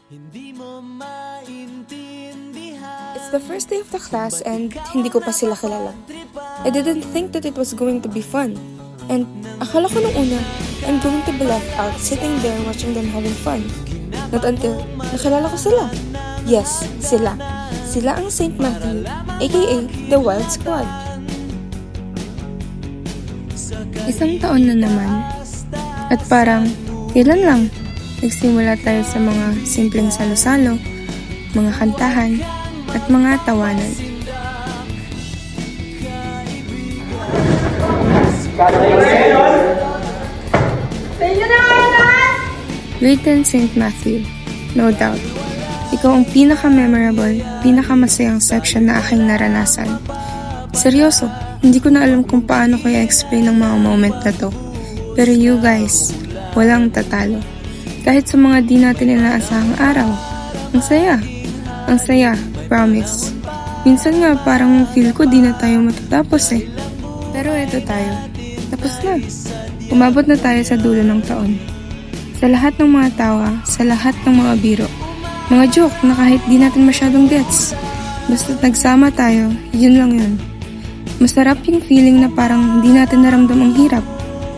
It's the first day of the class and hindi ko pa sila kilala. I didn't think that it was going to be fun. And akala ko nung una, I'm going to be left out sitting there watching them having fun. Not until nakilala ko sila. Yes, sila. Sila ang St. Matthew, aka The Wild Squad. Isang taon na naman. At parang, kailan lang, nagsimula tayo sa mga simpleng salo-salo, mga kantahan, at mga tawanan. Grade 10 St. Matthew, no doubt. Ikaw ang pinaka-memorable, pinaka-masayang section na aking naranasan. Seryoso, hindi ko na alam kung paano ko i-explain ang mga moment na to. Pero you guys, walang tatalo. Kahit sa mga di natin inaasahang araw, ang saya. Ang saya, promise. Minsan nga parang feel ko di na tayo matatapos eh. Pero eto tayo, tapos na. Umabot na tayo sa dulo ng taon. Sa lahat ng mga tawa, sa lahat ng mga biro, mga joke na kahit di natin masyadong gets. Basta't nagsama tayo, yun lang yun. Masarap yung feeling na parang hindi natin naramdam ang hirap.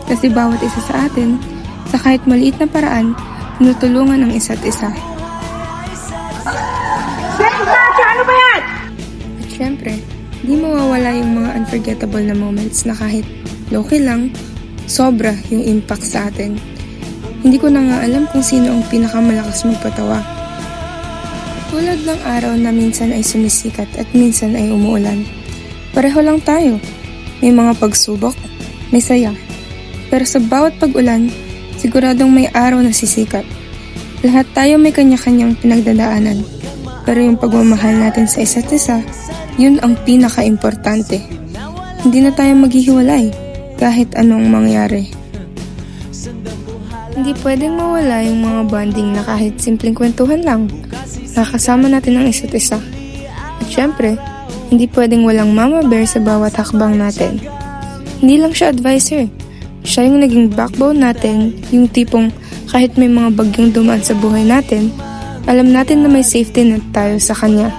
Kasi bawat isa sa atin, sa kahit maliit na paraan, tinutulungan ang isa't isa. Ano ba yan? At syempre, di mawawala yung mga unforgettable na moments na kahit low-key lang, sobra yung impact sa atin. Hindi ko na nga alam kung sino ang pinakamalakas magpatawa. Tulad ng araw na minsan ay sumisikat at minsan ay umuulan. Pareho lang tayo. May mga pagsubok, may saya. Pero sa bawat pag-ulan, siguradong may araw na sisikat. Lahat tayo may kanya-kanyang pinagdadaanan. Pero yung pagmamahal natin sa isa't isa, yun ang pinaka-importante. Hindi na tayo maghihiwalay kahit anong mangyari. Hindi pwedeng mawala yung mga bonding na kahit simpleng kwentuhan lang. Nakasama natin ang isa't isa. At syempre, hindi pwedeng walang mama bear sa bawat hakbang natin. Hindi lang siya advisor. Siya yung naging backbone natin, yung tipong kahit may mga bagyong dumaan sa buhay natin, alam natin na may safety net tayo sa kanya.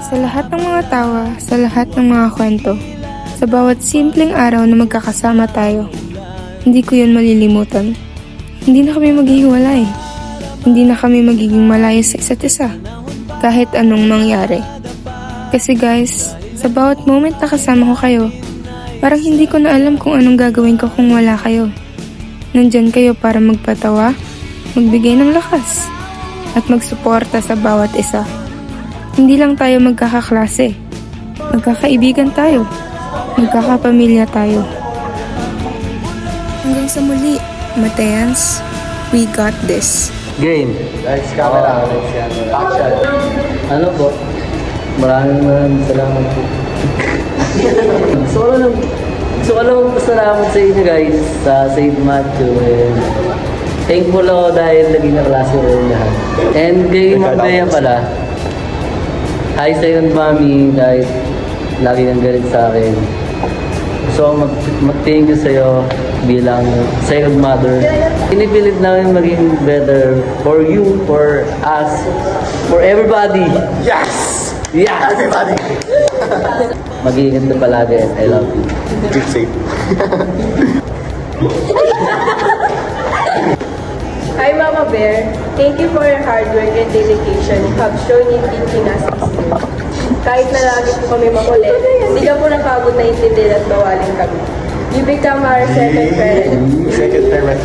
Sa lahat ng mga tawa, sa lahat ng mga kwento, sa bawat simpleng araw na magkakasama tayo, hindi ko yun malilimutan. Hindi na kami maghihiwalay. Hindi na kami magiging malayo sa isa't isa, kahit anong mangyari. Kasi guys, sa bawat moment na kasama ko kayo, parang hindi ko na alam kung anong gagawin ko kung wala kayo. Nandyan kayo para magpatawa, magbigay ng lakas, at magsuporta sa bawat isa. Hindi lang tayo magkakaklase, magkakaibigan tayo, magkakapamilya tayo. Hanggang sa muli, Matayans, we got this. Game. Lights, camera, action. Ano po? Maraming salamat po. Gusto ko lang magpasalamat sa inyo guys sa St. Matthew. And thankful ako dahil naging naklase ko yung lahat. And kay Mabea pala, hi sa iyo mami dahil lagi kang galit sa akin. So mag-thank you sa iyo bilang second mother. Pinipilit namin maging better for you, for us, for everybody. Yes! Yeah! Everybody! Mag-iingat ka palagi and I love you. Keep safe. Hi Mama Bear, thank you for your hard work and dedication you have shown in teaching us this year. Kahit na lagi po kami makulit, hindi ka po napagod na intindihin at bawalin kami. You become our second parent. Second parent.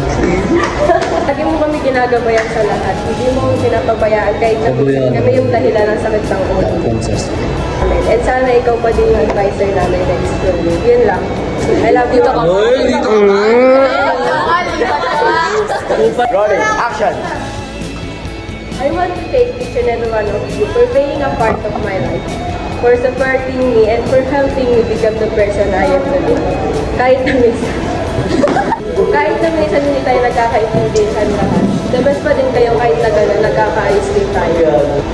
Lagi mo kami ginagabayan sa lahat. Hindi mo kami pinapabayaan kahit na kami yung dahilan ng sakit ng ulo. Princess. And sana ikaw pa din yung advisor namin next year. Yun lang. I love you. Rolling, action! I want to thank each and every one of you for being a part of my life, for supporting me, and for helping me become the person I am today. Kahit na minsan hindi tayo nagkakaintindihan lahat, the best pa din kayo kahit na gano'n, nagkakaayos din tayo.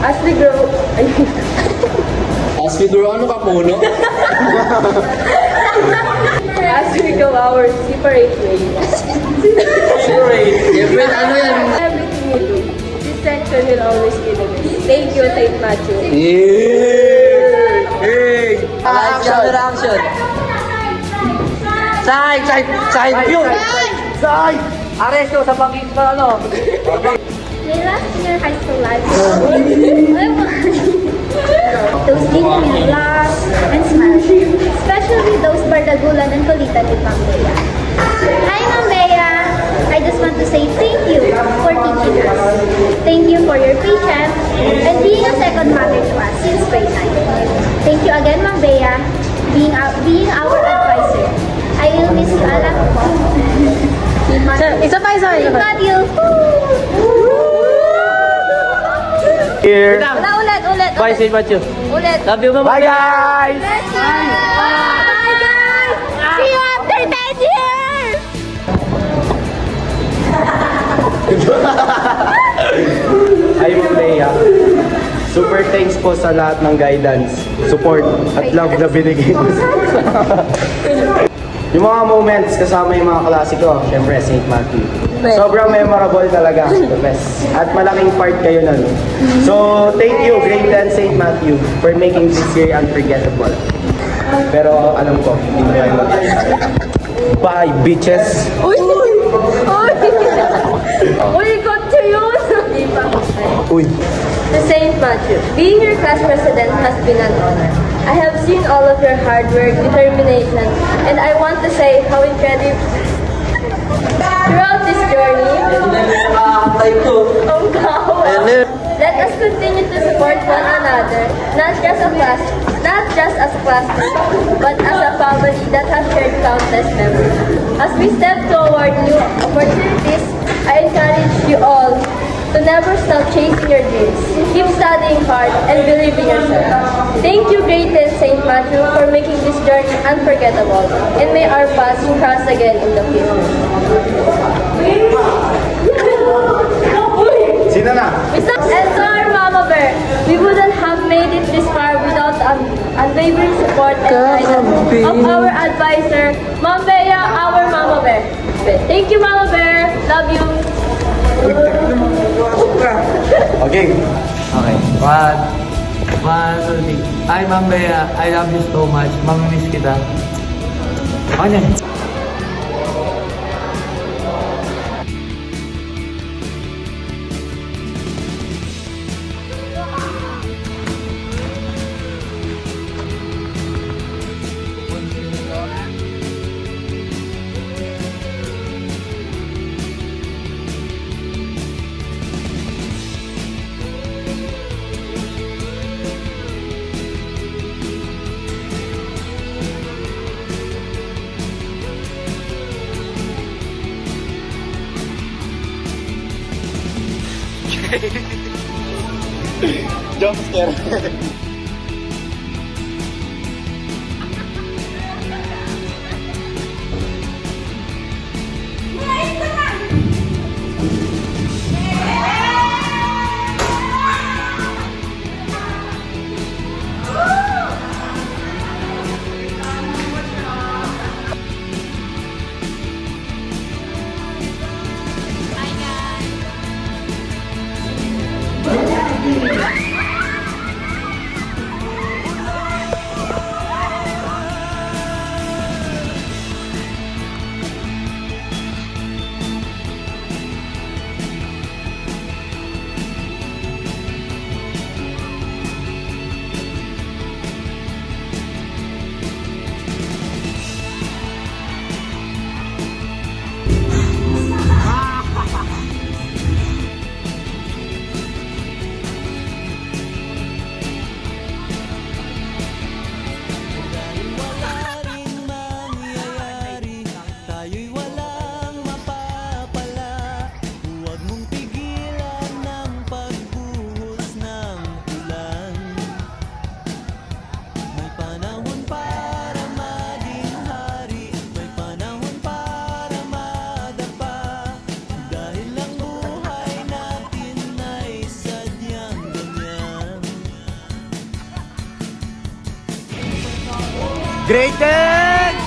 As we grow, As we grow, ano ka puno? as we go our separate ways, Separate. Different, ano yan? everything we do, this section affection will always be the best. Thank you, Saint Matthew. Action! Side! Yun! Side! Aresto sa pangkit na ano. My last year high school life. Those genuine laughs and smiles, especially those bardagulan and kulitan with Ma'am Bea. Hi, Ma'am Bea. I just want to say thank you for teaching us. Thank you for your patience and being a second mother to us since grade 9. Thank you again, Ma'am Bea, being our advisor. I will miss you a lot. Isa pa. Matthew. Here. Ulit. Bye, St. Matthew. Ulit. Love you, Mama. Bye, guys! Bye, guys! See you after 10 years! Hi, Ma'am Leia. Super thanks po sa lahat ng guidance, support, at love na binigay mo. Yung mga moments kasama yung mga klase ko, syempre St. Matthew. Sobrang memorable talaga, the best. At malaking part kayo nun. So, thank you, Grade 10 St. Matthew, for making this year unforgettable. Pero alam ko, hindi mo kayo bye, bitches! Uy, got to yun! Uy! To Saint Matthew, being your class president has been an honor. I have seen all of your hard work, determination, and I want to say how incredible throughout this journey. Let us continue to support one another, not just as a classmate, but as a family that has shared countless memories. As we step toward new opportunities, I encourage you all to never stop chasing your dreams. Keep studying hard and believe in yourself. Thank you, Grade 10 St. Matthew, for making this journey unforgettable, and may our paths cross again in the future. Sino na? And to our Mama Bear, we wouldn't have made it this far without the unwavering support and guidance of our advisor, Ma'am Bea, our Mama Bear. Thank you, Mama Bear. Love you. Okay. Okay. One, two, three. Hi, Ma'am Bea. I love you so much. Mamimiss kita. Ano yan? Jump scare. Grade 10!